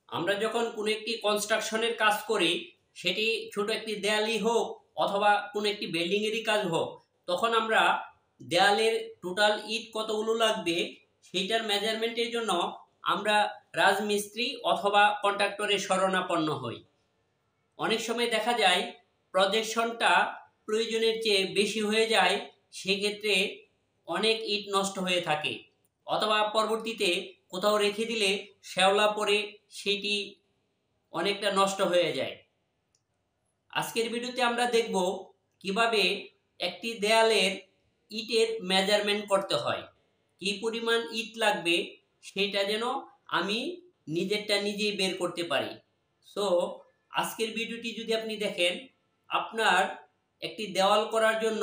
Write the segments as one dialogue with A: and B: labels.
A: আমরা যখন কোনো একটি কনস্ট্রাকশনের কাজ করি, সেটি ছোট একটি দেয়ালই হোক অথবা কোনো একটি বিল্ডিংয়েরই কাজ হোক, তখন আমরা দেয়ালের টোটাল ইট কতগুলো লাগবে সেইটার মেজারমেন্টের জন্য আমরা রাজমিস্ত্রি অথবা কন্ট্রাক্টরের শরণাপন্ন হই। অনেক সময় দেখা যায় প্রজেকশনটা প্রয়োজনের চেয়ে বেশি হয়ে যায়, সেক্ষেত্রে অনেক ইট নষ্ট হয়ে থাকে, অথবা পরবর্তীতে কোথাও রেখে দিলে শ্যাওলা পড়ে সেটি অনেকটা নষ্ট হয়ে যায়। আজকের ভিডিওতে আমরা দেখব কিভাবে একটি দেয়ালের ইটের মেজারমেন্ট করতে হয়, কি পরিমাণ ইট লাগবে সেটা যেন আমি নিজেরটা নিজেই বের করতে পারি। সো আজকের ভিডিওটি যদি আপনি দেখেন, আপনার একটি দেওয়াল করার জন্য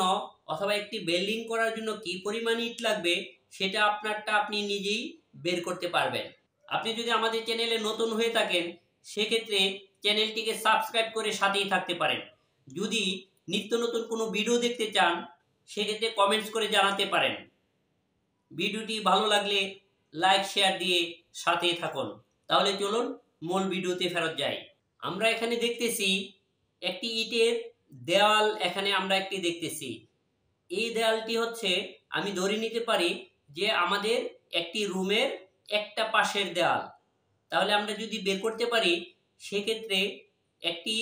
A: অথবা একটি বিল্ডিং করার জন্য কি পরিমাণ ইট লাগবে সেটা আপনারটা আপনি নিজেই বের করতে পারবেন। আপনি যদি আমাদের চ্যানেলে নতুন হয়ে থাকেন, সেক্ষেত্রে চ্যানেলটিকে সাবস্ক্রাইব করে সাথেই থাকতে পারেন। যদি নিত্য নতুন কোনো ভিডিও দেখতে চান, সেক্ষেত্রে কমেন্টস করে জানাতে পারেন। ভিডিওটি ভালো লাগলে লাইক শেয়ার দিয়ে সাথেই থাকুন। তাহলে চলুন মূল ভিডিওতে ফেরত যাই। আমরা এখানে দেখতেছি একটি ইটের দেওয়াল, এখানে আমরা একটি দেখতেছি। এই দেওয়ালটি হচ্ছে, আমি ধরে নিতে পারি যে আমাদের একটি রুমের একটা পাশের দেওয়াল। তাহলে আমরা যদি বের করতে পারি, সেক্ষেত্রে একটি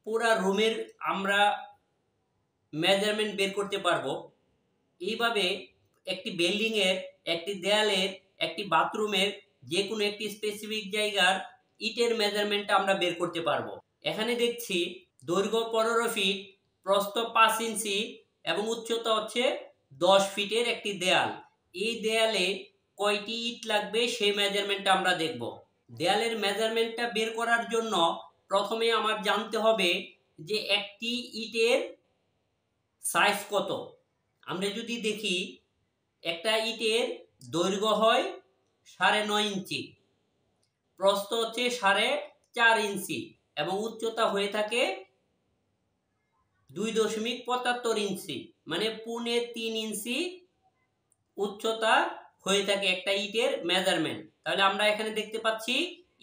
A: পুরা রুমের আমরা মেজারমেন্ট বের করতে পারবো। এইভাবে একটি বিল্ডিংয়ের, একটি দেয়ালের, একটি বাথরুমের যে কোনো একটি স্পেসিফিক জায়গার ইটের মেজারমেন্টটা আমরা বের করতে পারবো। এখানে দেখছি দৈর্ঘ্য 15 ফিট, প্রস্থ 5 ইঞ্চি এবং উচ্চতা হচ্ছে 10 ফিটের একটি দেয়াল। এই দেয়ালে কয়টি ইট লাগবে সেই মেজারমেন্টটা আমরা দেখব। দেয়ালের মেজারমেন্টটা বের করার জন্য প্রথমে আমার জানতে হবে যে একটি ইটের সাইজ কত। আমরা যদি দেখি, একটা ইটের দৈর্ঘ্য হয় 9.5 ইঞ্চি, প্রস্থ হচ্ছে 4.5 ইঞ্চি এবং উচ্চতা হয়ে থাকে 2.75 ইঞ্চি, মানে 3.25 ইঞ্চি উচ্চতা হয়ে থাকে একটা ইটের মেজারমেন্ট। তাহলে আমরা এখানে দেখতে পাচ্ছি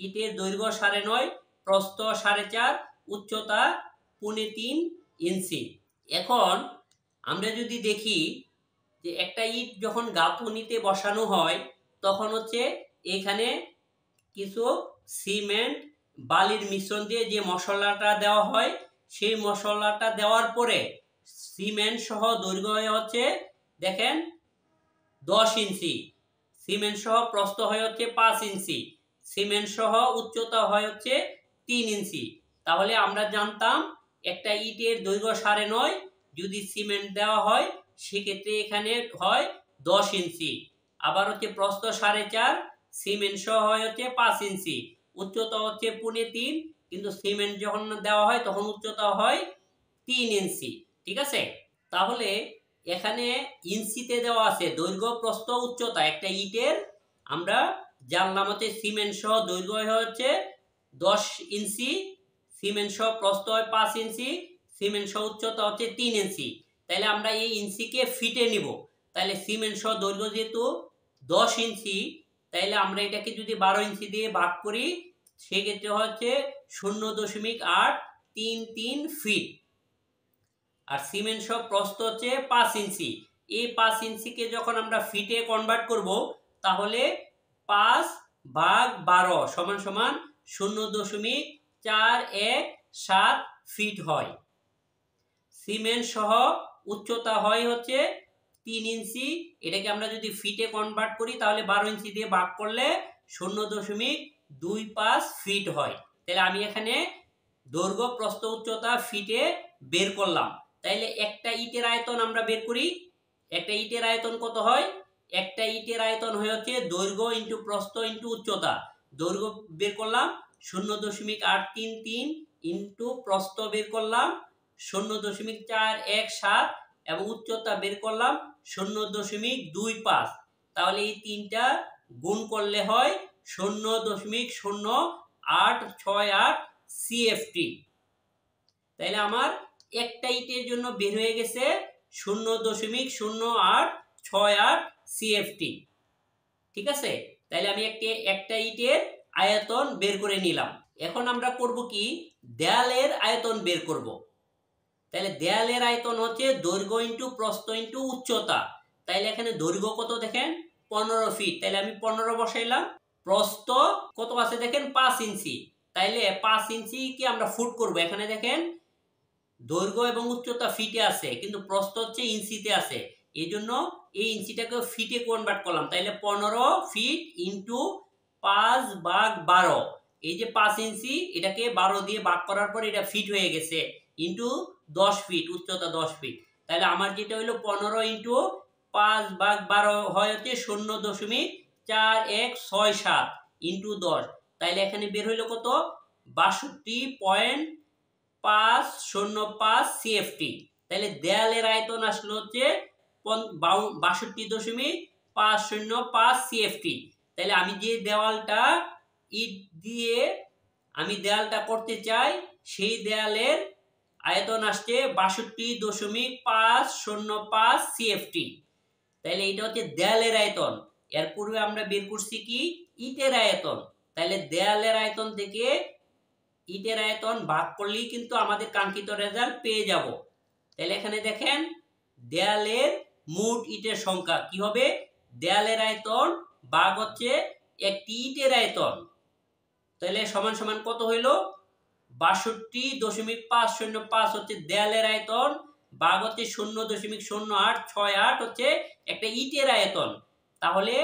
A: ইটের দৈর্ঘ্য 9.5, প্রস্থ 4.5, উচ্চতা 3.25 ইঞ্চি। এখন আমরা যদি দেখি যে একটা ইট যখন গাঁথুনিতে বসানো হয়, তখন হচ্ছে এখানে কিছু সিমেন্ট বালির মিশ্রণ দিয়ে যে মশলাটা দেওয়া হয়, সেই মশলাটা দেওয়ার পরে সিমেন্ট সহ দৈর্ঘ্য হচ্ছে দেখেন 10 ইঞ্চি, সিমেন্ট সহ প্রস্থ হয় হচ্ছে 5 ইঞ্চি, সিমেন্ট সহ উচ্চতা হয় হচ্ছে 3 ইঞ্চি। তাহলে আমরা জানতাম একটা ইটের দৈর্ঘ্য 9.5, যদি সিমেন্ট দেওয়া হয় সেক্ষেত্রে এখানে হয় 10 ইঞ্চি। আবার হচ্ছে প্রস্থ 4.5, সিমেন্ট সহ হয় হচ্ছে 5 ইঞ্চি, উচ্চতা হচ্ছে 3.25, কিন্তু সিমেন্ট যখন দেওয়া হয় তখন উচ্চতা হয় 3 ইঞ্চি। ঠিক আছে, তাহলে এখানে ইঞ্চিতে দেওয়া আছে দৈর্ঘ্য, প্রস্থ, উচ্চতা। একটা ইটের আমরা জানলাম হচ্ছে সিমেন্ট সহ দৈর্ঘ্য হচ্ছে 10 ইঞ্চি, সিমেন্ট সহ প্রস্থ হয় 5 ইঞ্চি, সিমেন্ট সহ উচ্চতা হচ্ছে 3 ইঞ্চি। তাহলে আমরা এই ইঞ্চিকে ফিটে নিব। তাহলে সিমেন্ট সহ দৈর্ঘ্য যেহেতু 10 ইঞ্চি, তাইলে আমরা এটাকে যদি 12 ইঞ্চি দিয়ে ভাগ করি, সেক্ষেত্রে হচ্ছে 0.833 ফিট। আর সিমেন্ট সহ প্রস্থ হচ্ছে 5 ইঞ্চি। এই 5 ইঞ্চিকে যখন আমরা ফিটে কনভার্ট করব, তাহলে 5/12 সমান সমান 0.417 ফিট হয়। সিমেন্ট সহ উচ্চতা হয় হচ্ছে 3 ইঞ্চি। এটাকে আমরা যদি ফিটে কনভার্ট করি, তাহলে 12 ইঞ্চি দিয়ে ভাগ করলে 0.25 ফিট হয়। তাহলে আমি এখানে দৈর্ঘ্য, প্রস্থ, উচ্চতা ফিটে বের করলাম। তাইলে একটা ইটের আয়তন আমরা বের করি। একটা ইটের আয়তন কত হয়? একটা ইটের আয়তন হয়ে হচ্ছে দৈর্ঘ্য ইন্টু প্রস্থ ইন্টু উচ্চতা। দৈর্ঘ্য বের করলাম 0.833 ইন্টু প্রস্থ বের করলাম 0.417 এবং উচ্চতা বের করলাম 0.25। তাহলে এই তিনটা গুণ করলে হয় 0.0868 সিএফটি। তাইলে আমার একটা ইটের জন্য বের হয়ে গেছে 0.0868 সিএফটি। ঠিক আছে, তাইলে আমি একটা ইটের আয়তন বের করে নিলাম। এখন আমরা করব কি, দেয়ালের আয়তন বের করব। তাহলে দেয়ালের আয়তন হচ্ছে দৈর্ঘ্য ইন্টু প্রস্থ ইন্টু উচ্চতা। তাইলে এখানে দৈর্ঘ্য কত দেখেন 15 ফিট, তাইলে আমি 15 বসাইলাম। প্রস্থ কত আছে দেখেন 5 ইঞ্চি, তাইলে 5 ইঞ্চি কি আমরা ফুট করব। এখানে দেখেন দৈর্ঘ্য এবং উচ্চতা ফিটে আছে কিন্তু প্রস্থ হচ্ছে ইঞ্চিতে আছে, এই জন্য এই ইঞ্চিটাকে ফিটে কনভার্ট করলাম। তাইলে 15 ফিট ইন্টু 5/12, এই যে 5 ইঞ্চি এটাকে 12 দিয়ে ভাগ করার পর এটা ফিট হয়ে গেছে, ইন্টু 10 ফিট, উচ্চতা 10 ফিট। তাহলে আমার যেটা হলো 15 ইন্টু 5/12 হয় হচ্ছে 0.4167 ইন্টু 10, তাইলে এখানে বের হইলো কত 62.505 সিএফটি। তাহলে দেয়ালের আয়তন আসলে হচ্ছে 62.505 সিএফটি। তাহলে আমি যে দেওয়ালটা ইট দিয়ে আমি দেয়ালটা করতে চাই সেই দেয়ালের আয়তন আসছে 62.505 সিএফটি। তাহলে এটা হচ্ছে দেয়ালের আয়তন। এর পূর্বে আমরা বের করছি কি ইটের আয়তন। তাহলে দেয়ালের আয়তন থেকে ইটের আয়তন ভাগ করলেই কিন্তু আমাদের কাঙ্ক্ষিত রেজাল্ট পেয়ে যাব। তাহলে এখানে দেখেন দেয়ালের মোট ইটের সংখ্যা কি হবে, দেয়ালের আয়তন ভাগ হচ্ছে একটি ইটের আয়তন। তাহলে সমান সমান কত হইল 62.505 হচ্ছে দেয়ালের আয়তন, ভাগ হচ্ছে 0.0868 হচ্ছে একটা ইটের আয়তন। তাহলে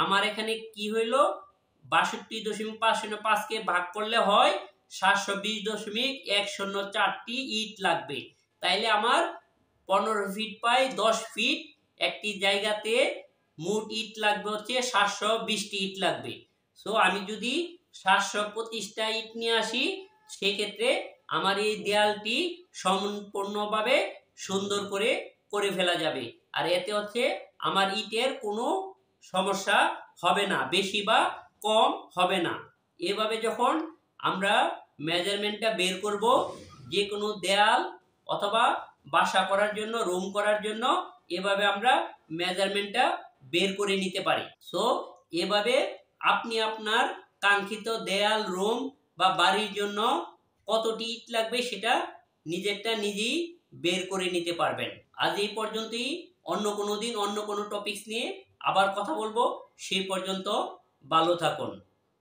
A: আমার এখানে কি হইল 62.505 কে ভাগ করলে হয় 720.104টি ইট লাগবে। তাইলে আমার 15 ফিট বাই 10 ফিট একটি জায়গাতে মোট ইট লাগবে হচ্ছে 720টি ইট লাগবে। সো আমি যদি 725টা ইট নিয়ে আসি সেক্ষেত্রে আমার এই দেয়ালটি সম্পূর্ণভাবে সুন্দর করে ফেলা যাবে। আর এতে হচ্ছে আমার ইটের কোনো সমস্যা হবে না, বেশি বা কম হবে না। এভাবে যখন আমরা মেজারমেন্টটা বের করব যে কোনো দেয়াল অথবা বাসা করার জন্য, রুম করার জন্য, এভাবে আমরা মেজারমেন্টটা বের করে নিতে পারি। সো এভাবে আপনি আপনার কাঙ্ক্ষিত দেয়াল, রুম বা বাড়ির জন্য কতটি ইট লাগবে সেটা নিজেরটা নিজেই বের করে নিতে পারবেন। আজ এই পর্যন্তই। অন্য কোনো দিন অন্য কোনো টপিকস নিয়ে আবার কথা বলবো। সেই পর্যন্ত ভালো থাকুন।